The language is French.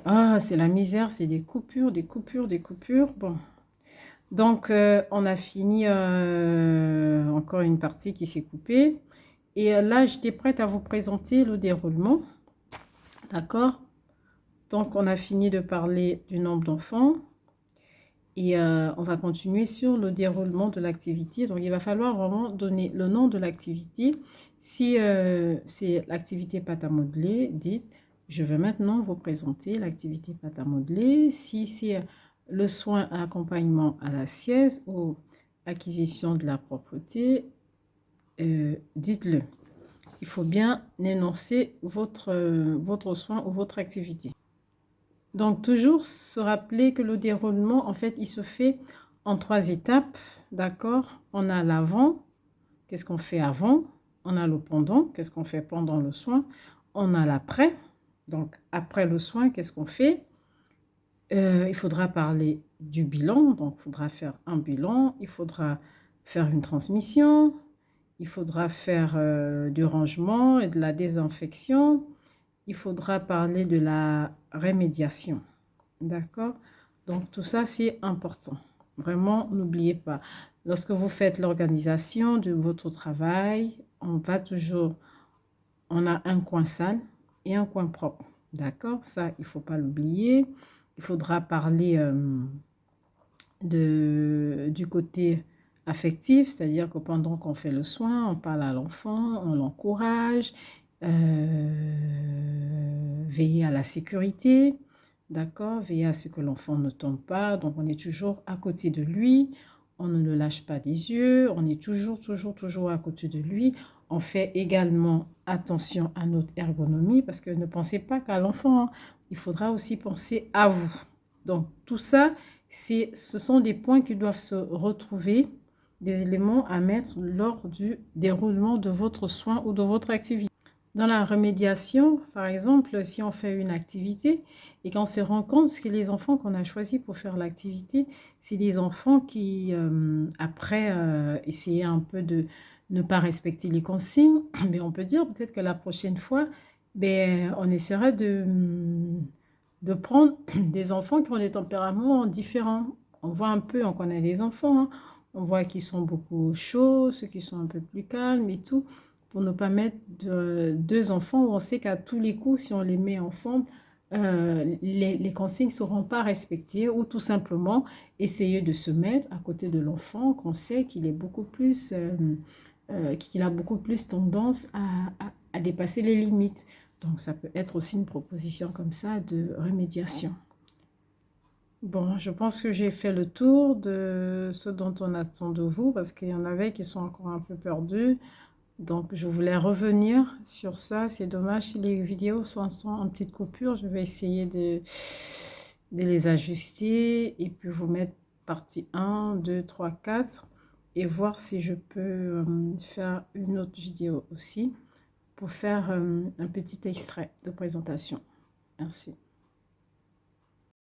Ah, c'est la misère, c'est des coupures, des coupures, des coupures. Bon, donc on a fini encore une partie qui s'est coupée. Et là, j'étais prête à vous présenter le déroulement. D'accord? Donc, on a fini de parler du nombre d'enfants. Et on va continuer sur le déroulement de l'activité. Donc, il va falloir vraiment donner le nom de l'activité. Si c'est l'activité pâte à modeler, dites, je vais maintenant vous présenter l'activité pâte à modeler. Si c'est le soin à accompagnement à la sieste ou acquisition de la propreté, dites-le. Il faut bien énoncer votre soin ou votre activité. Donc, toujours se rappeler que le déroulement, en fait, il se fait en 3 étapes, d'accord? On a l'avant, qu'est-ce qu'on fait avant? On a le pendant, qu'est-ce qu'on fait pendant le soin? On a l'après, donc après le soin, qu'est-ce qu'on fait? Il faudra parler du bilan, donc il faudra faire un bilan, il faudra faire une transmission, il faudra faire du rangement et de la désinfection, il faudra parler de la rémédiation. D'accord? Donc, tout ça, c'est important. Vraiment, n'oubliez pas. Lorsque vous faites l'organisation de votre travail, on a un coin sale et un coin propre. D'accord? Ça, il ne faut pas l'oublier. Il faudra parler du côté affectif, c'est-à-dire que pendant qu'on fait le soin, on parle à l'enfant, on l'encourage, veiller à la sécurité, d'accord, veiller à ce que l'enfant ne tombe pas, donc on est toujours à côté de lui, on ne le lâche pas des yeux, on est toujours, toujours, toujours à côté de lui. On fait également attention à notre ergonomie parce que ne pensez pas qu'à l'enfant, hein, il faudra aussi penser à vous. Donc tout ça, ce sont des points qui doivent se retrouver, des éléments à mettre lors du déroulement de votre soin ou de votre activité. Dans la remédiation, par exemple, si on fait une activité et qu'on se rend compte que les enfants qu'on a choisis pour faire l'activité, c'est des enfants qui, après, essayer un peu de ne pas respecter les consignes, mais on peut dire peut-être que la prochaine fois, ben, on essaiera de prendre des enfants qui ont des tempéraments différents. On voit un peu, on connaît les enfants, hein. On voit qu'ils sont beaucoup chauds, ceux qui sont un peu plus calmes et tout, pour ne pas mettre deux enfants où on sait qu'à tous les coups, si on les met ensemble, les consignes ne seront pas respectées ou tout simplement essayer de se mettre à côté de l'enfant qu'on sait qu'il est beaucoup plus, qu'il a beaucoup plus tendance à dépasser les limites. Donc, ça peut être aussi une proposition comme ça de remédiation. Bon, je pense que j'ai fait le tour de ce dont on attend de vous parce qu'il y en avait qui sont encore un peu perdus. Donc, je voulais revenir sur ça. C'est dommage si les vidéos sont en petite coupure. Je vais essayer de les ajuster et puis vous mettre partie 1, 2, 3, 4 et voir si je peux faire une autre vidéo aussi pour faire un petit extrait de présentation. Merci.